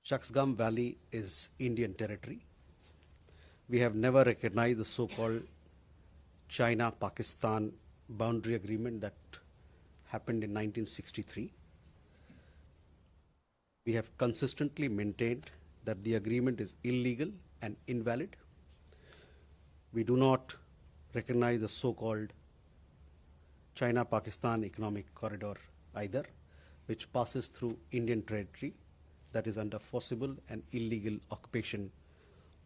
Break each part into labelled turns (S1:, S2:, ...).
S1: Shaksgam Valley is Indian territory. We have never recognized the so-called China-Pakistan boundary agreement that happened in 1963. We have consistently maintained that the agreement is illegal and invalid. We do not recognize the so-called China-Pakistan economic corridor either, which passes through Indian territory that is under forcible and illegal occupation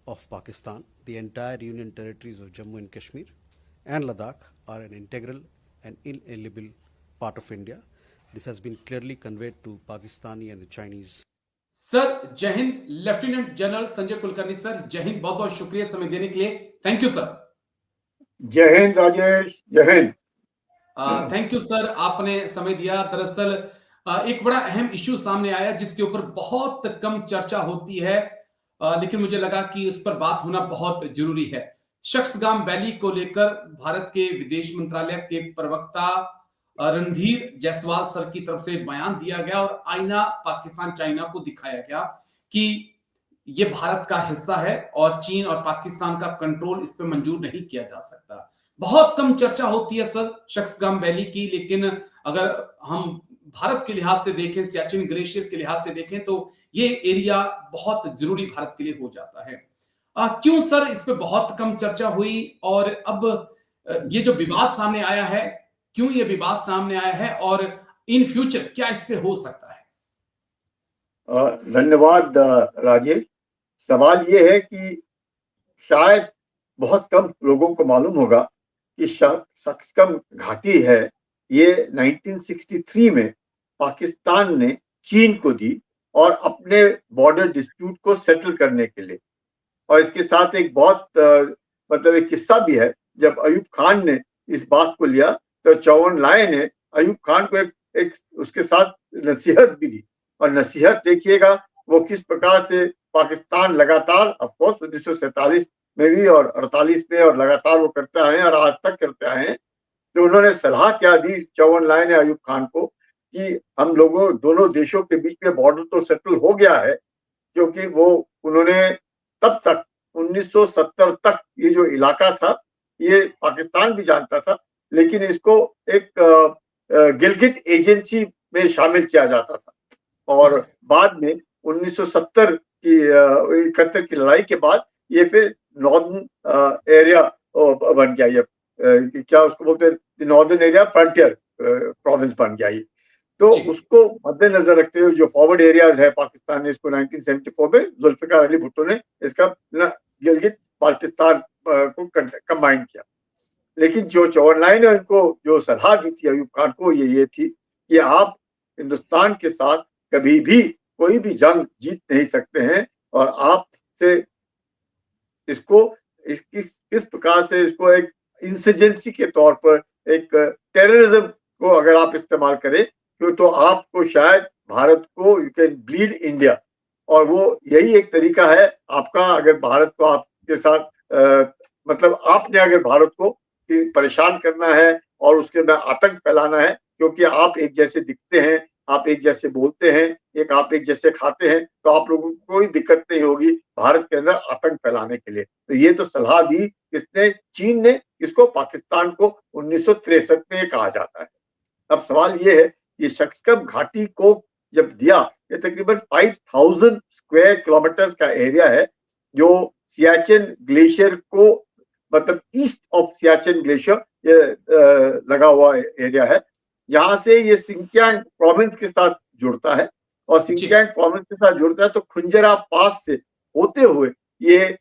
S1: of Pakistan. The entire Union territories of Jammu and Kashmir and Ladakh are an integral and inalienable part of India. This has been clearly conveyed to Pakistani and the Chinese.
S2: Sir जय हिंद। Lieutenant general Sanjay Kulkarni sir, जय हिंद। बहुत बहुत शुक्रिया समय देने के लिए। Thank you sir.
S3: जय हिंद राजेश, जय हिंद।
S2: थैंक यू सर, आपने समय दिया। दरअसल एक बड़ा अहम इश्यू सामने आया जिसके ऊपर बहुत कम चर्चा होती है, लेकिन मुझे लगा कि उस पर बात होना बहुत जरूरी है। शक्सगाम वैली को लेकर भारत के विदेश मंत्रालय के प्रवक्ता रणधीर जायसवाल सर की तरफ से बयान दिया गया और आईना पाकिस्तान चाइना को दिखाया गया कि ये भारत का हिस्सा है और चीन और पाकिस्तान का कंट्रोल इस पर मंजूर नहीं किया जा सकता। बहुत कम चर्चा होती है सर शक्सगाम वैली की, लेकिन अगर हम भारत के लिहाज से देखें, सियाचिन ग्लेशियर के लिहाज से देखें, तो ये एरिया बहुत जरूरी भारत के लिए हो जाता है। क्यों सर इस पे बहुत कम चर्चा हुई और अब ये जो विवाद सामने आया है, क्यों ये विवाद सामने आया है और इन फ्यूचर क्या इस पे हो सकता है?
S3: धन्यवाद राजेश। सवाल ये है कि शायद बहुत कम लोगों को मालूम होगा कि शक्सगम घाटी है, ये 1963 में पाकिस्तान ने चीन को दी और अपने बॉर्डर डिस्प्यूट को सेटल करने के लिए। और इसके साथ एक बहुत एक किस्सा भी है। जब अयूब खान ने इस बात को लिया तो चौवन लाए ने अयूब खान को एक उसके साथ नसीहत भी दी। और नसीहत देखिएगा वो किस प्रकार से पाकिस्तान लगातार ऑफकोर्स 1947 में भी और 48 में और लगातार वो करते आए हैं और आज तक करते आए हैं। तो उन्होंने सलाह क्या दी चौवन लाए ने अयूब खान को कि हम लोगों दोनों देशों के बीच में बॉर्डर तो सेटल हो गया है, क्योंकि वो उन्होंने तब तक 1970 तक ये जो इलाका था ये पाकिस्तान भी जानता था, लेकिन इसको एक गिलगित एजेंसी में शामिल किया जाता था। और बाद में 1970 की 71 की लड़ाई के बाद ये फिर नॉर्दर्न एरिया बन गया। ये क्या उसको बोलते हैं, नॉर्दर्न एरिया फ्रंटियर प्रोविंस बन गया ये। तो उसको मद्देनजर रखते हुए जो फॉरवर्ड एरियाज है पाकिस्तान ने इसको 1974 में जुल्फिकार अली भुट्टो ने इसका गिलगित बाल्टिस्तान को कंबाइन किया। लेकिन जो चौवन लाइन ने उनको जो सलाह दी थी अयूब खान को ये थी कि आप हिंदुस्तान के साथ कभी भी कोई भी जंग जीत नहीं सकते हैं और आप से इसको किस प्रकार से इसको एक इंसर्जेंसी के तौर पर एक टेररिज्म को अगर आप इस्तेमाल करें तो आपको शायद भारत को यू कैन ब्लीड इंडिया। और वो यही एक तरीका है आपका, अगर भारत को आपके साथ मतलब आपने अगर भारत को परेशान करना है और उसके अंदर आतंक फैलाना है, क्योंकि आप एक जैसे दिखते हैं, आप एक जैसे बोलते हैं, आप एक जैसे खाते हैं, तो आप लोगों को कोई दिक्कत नहीं होगी भारत के अंदर आतंक फैलाने के लिए। तो ये तो सलाह दी किसने? चीन ने। इसको पाकिस्तान को 1963 में कहा जाता है। अब सवाल ये है ये शक्सगम घाटी को जब दिया, ये तकरीबन 5000 स्क्वायर किलोमीटर का एरिया है जो सियाचिन ग्लेशियर को मतलब ईस्ट ऑफ सियाचिन ग्लेशियर ये लगा हुआ एरिया है। यहाँ से ये सिंकियांग प्रोविंस के साथ जुड़ता है और सिंकियांग प्रोविंस के साथ जुड़ता है तो खुंजरा पास से होते हुए ये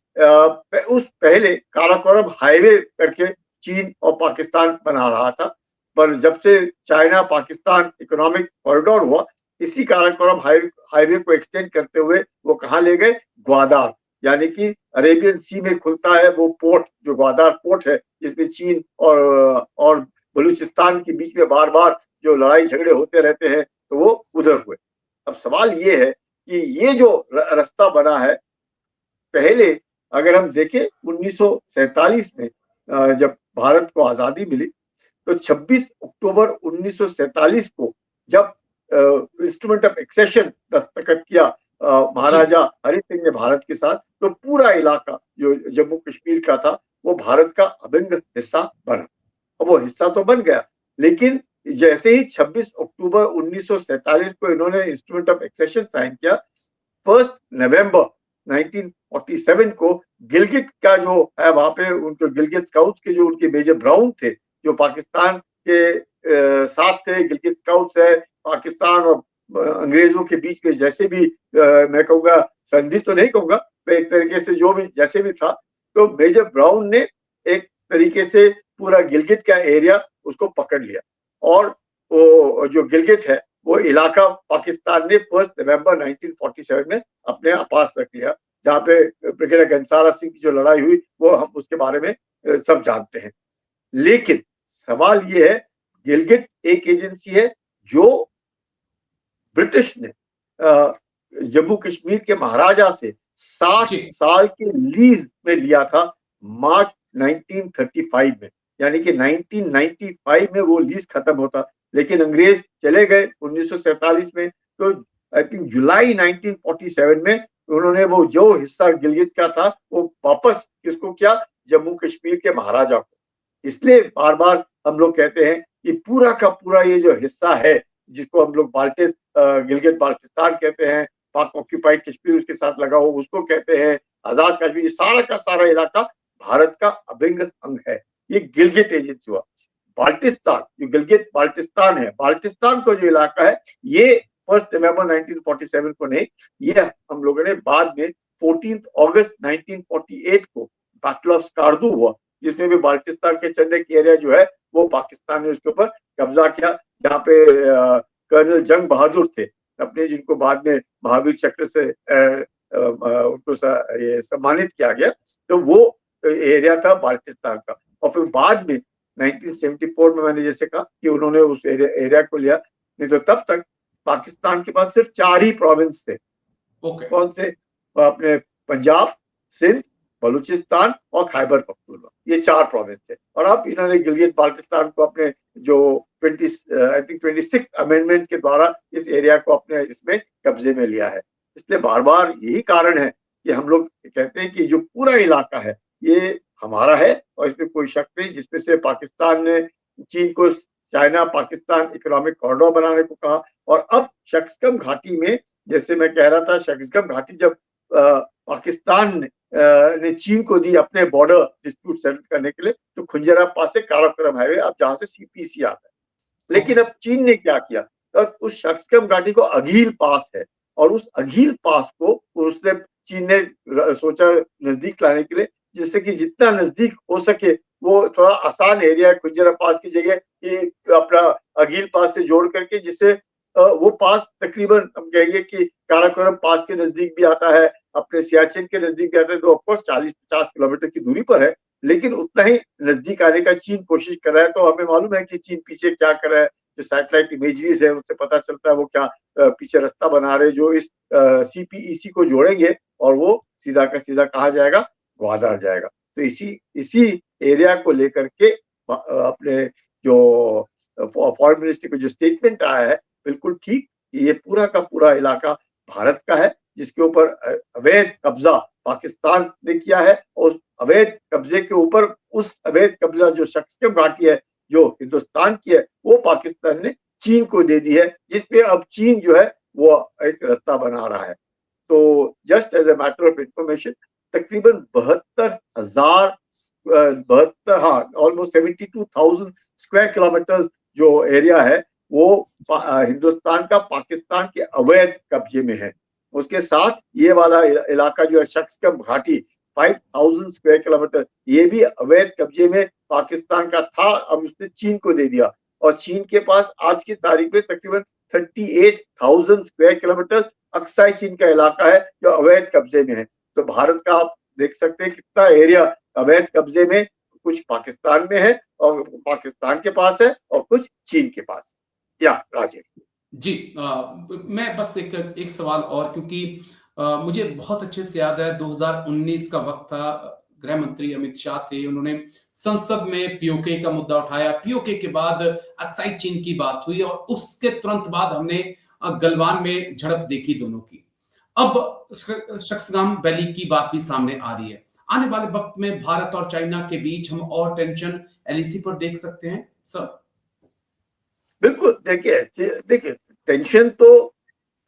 S3: उस पहले काराकोरम हाईवे करके चीन और पाकिस्तान बना रहा था। पर जब से चाइना पाकिस्तान इकोनॉमिक कॉरिडोर हुआ, इसी काराकोरम हाईवे को एक्सटेंड करते हुए वो कहाँ ले गए? ग्वादार, यानी कि अरेबियन सी में खुलता है वो पोर्ट, जो ग्वादार पोर्ट है जिसमें चीन और बलूचिस्तान के बीच में बार बार जो लड़ाई झगड़े होते रहते हैं, तो वो उधर हुए। अब सवाल ये है कि ये जो रास्ता बना है, पहले अगर हम देखें 1947 में जब भारत को आजादी मिली तो 26 अक्टूबर 1947 को जब इंस्ट्रूमेंट ऑफ एक्सेशन दस्तखत किया महाराजा हरि सिंह ने भारत के साथ, तो पूरा इलाका जो जम्मू कश्मीर का था वो भारत का अभिन्न हिस्सा बना। अब वो हिस्सा तो बन गया, लेकिन जैसे ही 26 अक्टूबर 1947 को इन्होंने इंस्ट्रूमेंट ऑफ एक्सेशन साइन किया, 1 नवंबर 1947 को गिलगिट का जो है वहां पे उनके गिलगिट स्काउट्स के जो उनके मेजर ब्राउन थे, जो पाकिस्तान के साथ थे, गिलगिट स्काउट्स है पाकिस्तान और अंग्रेजों के बीच में, जैसे भी मैं कहूँगा संधि तो नहीं कहूँगा, एक तरीके से जो भी जैसे भी था, तो मेजर ब्राउन ने एक तरीके से पूरा गिलगिट का एरिया उसको पकड़ लिया, और वो जो गिलगिट है वो इलाका पाकिस्तान ने 1 नवंबर 1947 में अपने पास रख लिया, जहाँ पे ब्रिगेडियर घनसारा सिंह की जो लड़ाई हुई वो हम उसके बारे में सब जानते हैं। लेकिन सवाल ये है, गिलगिट एक एजेंसी है जो ब्रिटिश ने जम्मू कश्मीर के महाराजा से 60 साल के लीज में लिया था मार्च 1935 में, यानी कि 1995 में वो लीज खत्म होता, लेकिन अंग्रेज चले गए 1947 में, तो आई थिंक जुलाई 1947 में उन्होंने वो जो हिस्सा गिलगिट का था वो वापस किसको किया, जम्मू कश्मीर के महाराजा को। इसलिए बार बार हम लोग कहते हैं कि पूरा का पूरा ये जो हिस्सा है जिसको हम लोग गिलगिट बाल्टिस्तान कहते हैं, पाक ऑक्यूपाइड कश्मीर उसके साथ लगा हो उसको कहते हैं, आजाद कश्मीर, ये सारा का सारा इलाका भारत का अभिन्न अंग है। ये गिलगिट एजेंसी हुआ। बाल्टिस्तान, जो गिलगिट बाल्टिस्तान है, बाल्टिस्तान को जो इलाका है ये 1 नवंबर 1947 को नहीं, ये हम लोगों ने बाद में 14 अगस्त 1948 को बैटल ऑफ स्कार्दू हुआ, जिसमें भी बाल्टिस्तान के चंद एक एरिया जो है वो पाकिस्तान ने उसके ऊपर कब्जा किया, जहाँ पे कर्नल जंग बहादुर थे अपने, जिनको बाद में महावीर चक्र से उनको ये सम्मानित किया गया, तो वो एरिया था बाल्टिस्तान का। और फिर बाद में 1974 में मैंने जैसे कहा कि उन्होंने उस एरिया को लिया, नहीं तो तब तक पाकिस्तान के पास सिर्फ 4 ही प्रोविंस थे। कौन से? अपने पंजाब, सिंध, बलूचिस्तान और खैबर पख्तूनख्वा, ये 4 प्रोविंस थे। और अब इन्होंने गिलगिट बाल्टिस्तान को अपने जो 26 अमेंडमेंट के द्वारा इस एरिया को अपने इसमें कब्जे में लिया है। इसलिए बार बार यही कारण है कि हम लोग कहते हैं कि जो पूरा इलाका है ये हमारा है, और इसमें कोई शक नहीं, जिसमें से पाकिस्तान ने चीन को चाइना पाकिस्तान इकोनॉमिक कॉरिडोर बनाने को कहा, और अब शक्सकम घाटी में, जैसे मैं कह रहा था, शक्सकम घाटी जब पाकिस्तान ने चीन को दी अपने बॉर्डर डिस्प्यूट सेटल करने के लिए, तो खुंजरा पास से काराकोरम हाईवे, अब जहां से सीपीसी आता है। लेकिन अब चीन ने क्या किया, तो उस शक्सकम घाटी को अघील पास है, और उस अघील पास को उसने चीन ने सोचा नजदीक लाने के लिए, जिससे कि जितना नजदीक हो सके वो थोड़ा आसान एरिया है खुंजरा पास की जगह कि अपना अघील पास से जोड़ करके, जिससे वो पास तकरीबन हम कहेंगे कि काराकोरम पास के नजदीक भी आता है, अपने सियाचिन के नजदीक भी आता है, तो ऑफकोर्स 40-50 किलोमीटर की दूरी पर है, लेकिन उतना ही नजदीक आने का चीन कोशिश कर रहा है। तो हमें मालूम है कि चीन पीछे क्या कर रहा है, जो सैटेलाइट इमेजरीज है उससे पता चलता है वो क्या पीछे रास्ता बना रहे, जो इस सीपीईसी को जोड़ेंगे और वो सीधा का सीधा कहा जाएगा, ग्वादर जाएगा। तो इसी एरिया को लेकर के अपने जो फॉरेन मिनिस्ट्री का जो स्टेटमेंट आया है, बिल्कुल ठीक, ये पूरा का पूरा इलाका भारत का है, जिसके ऊपर अवैध कब्जा पाकिस्तान ने किया है, और उस अवैध कब्जे के ऊपर उस अवैध कब्जा जो शक्सकम घाटी है जो हिंदुस्तान की है, वो पाकिस्तान ने चीन को दे दी है, जिसपे अब चीन जो है वो एक रास्ता बना रहा है। तो just as a matter of information, तकरीबन 72,000 ऑलमोस्ट 72,000 स्क्वायर किलोमीटर जो एरिया है वो हिंदुस्तान का पाकिस्तान के अवैध कब्जे में है। उसके साथ ये वाला इलाका जो है शक्सकम घाटी 5,000 स्क्वायर किलोमीटर, ये भी अवैध कब्जे में पाकिस्तान का था, अब उसने चीन को दे दिया, और चीन के पास आज की तारीख में तकरीबन 38,000 स्क्वायर किलोमीटर अक्साई चीन का इलाका है जो अवैध कब्जे में है। तो भारत का आप देख सकते हैं कितना एरिया अवैध कब्जे में, कुछ पाकिस्तान में है और पाकिस्तान के पास है, और कुछ चीन के पास। या राजेश
S2: जी, मैं बस एक सवाल और, क्योंकि मुझे बहुत अच्छे से याद है 2019 का वक्त था, गृह मंत्री अमित शाह थे, उन्होंने संसद में पीओके का मुद्दा उठाया, पीओके के बाद अक्साई चीन की बात हुई, और उसके तुरंत बाद हमने गलवान में झड़प देखी दोनों की। अब शक्सगाम वैली की बात भी सामने आ रही है। आने वाले वक्त में भारत और चाइना के बीच हम और टेंशन एलएसी पर देख सकते हैं सर?
S3: बिल्कुल, देखिए टेंशन तो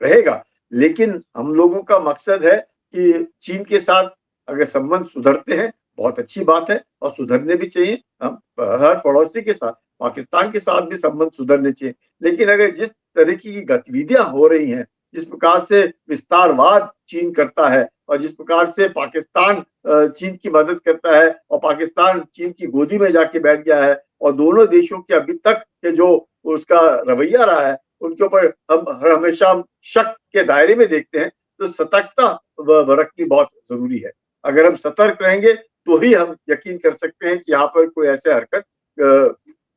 S3: रहेगा, लेकिन हम लोगों का मकसद है कि चीन के साथ अगर संबंध सुधरते हैं, बहुत अच्छी बात है और सुधरने भी चाहिए। हम हर पड़ोसी के साथ, पाकिस्तान के साथ भी संबंध सुधरने चाहिए। लेकिन अगर जिस तरीके की गतिविधियां हो रही हैं, जिस प्रकार से विस्तारवाद चीन करता है और जिस प्रकार से पाकिस्तान चीन की मदद करता है और पाकिस्तान चीन की गोदी में जाके बैठ गया है और दोनों देशों के अभी तक के जो उसका रवैया रहा है, उनके ऊपर हम हमेशा शक के दायरे में देखते हैं। तो सतर्कता बरतनी बहुत जरूरी है। अगर हम सतर्क रहेंगे तो ही हम यकीन कर सकते हैं कि यहाँ पर कोई ऐसे हरकत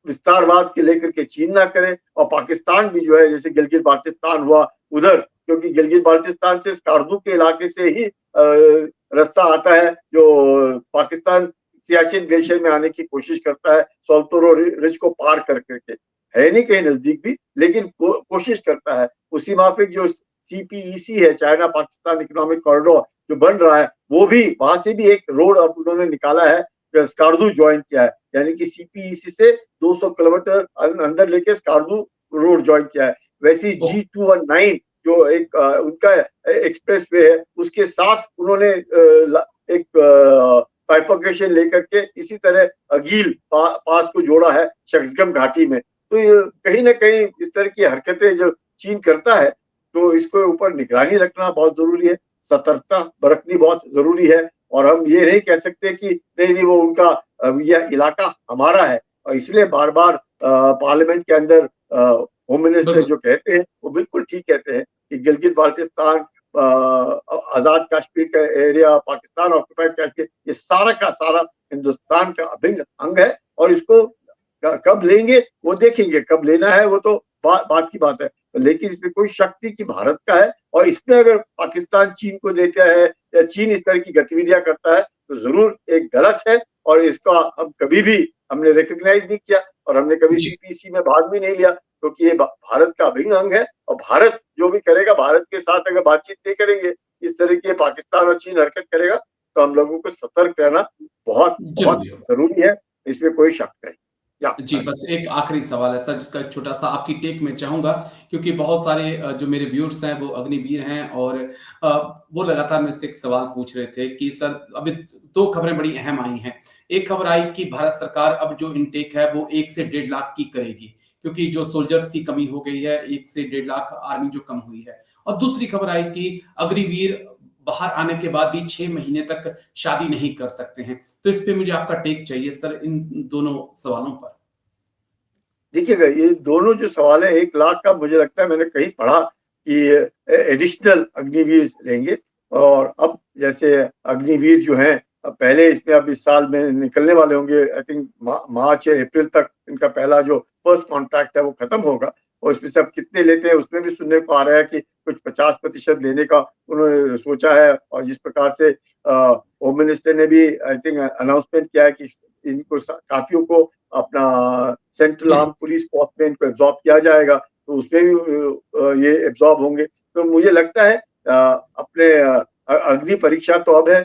S3: विस्तारवाद के लेकर के चीन ना करे। और पाकिस्तान भी जो है, जैसे गिलगित बाल्टिस्तान हुआ उधर, क्योंकि गिलगित बाल्टिस्तान से स्कार्दू के इलाके से ही रास्ता आता है जो पाकिस्तान सियाचिन ग्लेशियर में आने की कोशिश करता है, सोल्टोरो रिज को पार कर करके। है नहीं कहीं नजदीक भी, लेकिन कोशिश करता है। उसी माफिक जो सीपीईसी है, चाइना पाकिस्तान इकोनॉमिक कॉरिडोर जो बन रहा है, वो भी वहां से भी एक रोड अब उन्होंने निकाला है, स्कार्दू ज्वाइन किया है, यानी कि सीपीईसी से 200 किलोमीटर अंदर लेके स्कार्दू रोड ज्वाइन किया है। वैसे G219 जो एक उनका एक्सप्रेस वे है, उसके साथ उन्होंने एक बाइफर्केशन लेकर के इसी तरह अगील पास को जोड़ा है शक्सगम घाटी में। तो ये कहीं ना कहीं इस तरह की हरकतें जो चीन करता है, तो इसको ऊपर निगरानी रखना बहुत जरूरी है, सतर्कता बरतनी बहुत जरूरी है। और हम ये नहीं कह सकते कि नहीं वो उनका यह इलाका हमारा है। और इसलिए बार बार पार्लियामेंट के अंदर होम मिनिस्टर जो कहते हैं वो बिल्कुल ठीक कहते हैं कि गिलगित बाल्टिस्तान, आजाद कश्मीर का एरिया, पाकिस्तान ऑक्युपाइड कश्मीर, ये सारा का सारा हिंदुस्तान का अभिन्न अंग है। और इसको कब लेंगे वो देखेंगे, कब लेना है वो तो बात की बात है। लेकिन इसमें कोई शक्ति की भारत का है, और इसमें अगर पाकिस्तान चीन को देता है या चीन इस तरह की गतिविधियां करता है तो जरूर एक गलत है। और इसका हम कभी भी हमने रिकॉग्नाइज नहीं किया और हमने कभी सीपीसी में भाग भी नहीं लिया, क्योंकि ये भारत का अभिन्न अंग है। और भारत जो भी करेगा, भारत के साथ अगर बातचीत नहीं करेंगे, इस तरह की पाकिस्तान और चीन हरकत करेगा, तो हम लोगों को सतर्क रहना बहुत बहुत जरूरी है, इसमें कोई शक नहीं।
S2: जी, बस एक आखिरी सवाल है सर, जिसका एक छोटा सा आपकी टेक में चाहूंगा, क्योंकि बहुत सारे जो मेरे व्यूअर्स हैं वो अग्निवीर हैं और वो लगातार मेरे से एक सवाल पूछ रहे थे कि सर अभी 2 खबरें बड़ी अहम आई हैं। एक खबर आई कि भारत सरकार अब जो इनटेक है वो 1 से 1.5 लाख की करेगी, क्योंकि जो सोल्जर्स की कमी हो गई है, 1 से 1.5 लाख आर्मी जो कम हुई है। और दूसरी खबर आई कि अग्निवीर बाहर आने के बाद भी 6 महीने तक शादी नहीं कर सकते हैं। तो इस पे मुझे आपका टेक चाहिए सर, इन दोनों सवालों पर।
S3: देखिएगा, ये दोनों जो सवाल है, 1 लाख का मुझे लगता है मैंने कहीं पढ़ा कि एडिशनल अग्निवीर लेंगे। और अब जैसे अग्निवीर जो हैं, पहले इसमें अब इस साल में निकलने वाले होंगे, आई थिंक मार्च या अप्रैल तक इनका पहला जो फर्स्ट कॉन्ट्रैक्ट है वो खत्म होगा। और इसमें से अब कितने लेते हैं उसमें भी सुनने को आ रहा है कि कुछ 50% लेने का उन्होंने सोचा है। और जिस प्रकार से होम मिनिस्टर ने भी आई थिंक अनाउंसमेंट किया है कि इनको काफियों को अपना सेंट्रल आर्म पुलिस फोर्स में इनको एब्जॉर्ब किया जाएगा, तो उसमें भी ये एब्जॉर्ब होंगे। तो मुझे लगता है अपने अग्नि परीक्षा तो अब है,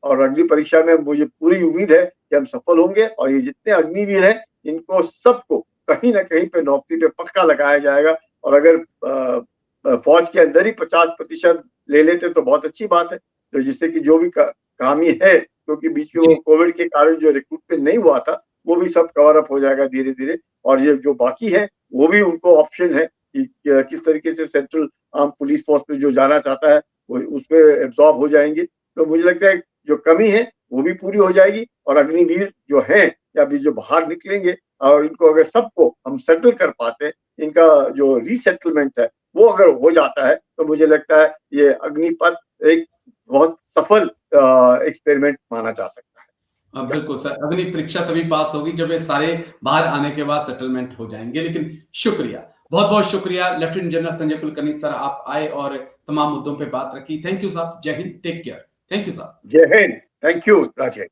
S3: और अग्नि परीक्षा में मुझे पूरी उम्मीद है कि हम सफल होंगे। और ये जितने अग्निवीर हैं, इनको सबको कहीं ना कहीं पे नौकरी पे पक्का लगाया जाएगा। और अगर फौज के अंदर ही 50% ले लेते तो बहुत अच्छी बात है, तो जिससे कि जो भी खामी है, क्योंकि बीच में वो कोविड के कारण जो रिक्रूटमेंट नहीं हुआ था, वो भी सब कवर अप हो जाएगा धीरे धीरे। और ये जो बाकी है वो भी उनको ऑप्शन है कि किस तरीके से सेंट्रल आर्म पुलिस फोर्स में जो जाना चाहता है वो उसमें एब्जॉर्ब हो जाएंगे। तो मुझे लगता है जो कमी है वो भी पूरी हो जाएगी। और अग्निवीर जो है या भी जो बाहर निकलेंगे, और इनको अगर सबको हम सेटल कर पाते हैं, इनका जो रीसेटलमेंट है वो अगर हो जाता है, तो मुझे लगता है ये अग्निपथ एक बहुत सफल एक्सपेरिमेंट माना जा सकता है।
S2: बिल्कुल सर, अग्नि परीक्षा तभी पास होगी जब ये सारे बाहर आने के बाद सेटलमेंट हो जाएंगे। लेकिन शुक्रिया, बहुत बहुत शुक्रिया lieutenant general Sanjay Kulkarni sir, आप आए और तमाम मुद्दों पे बात रखी। थैंक यू साहब, जय हिंद, टेक केयर। थैंक यू साहब।
S3: जय हिंद, थैंक यू राजेश।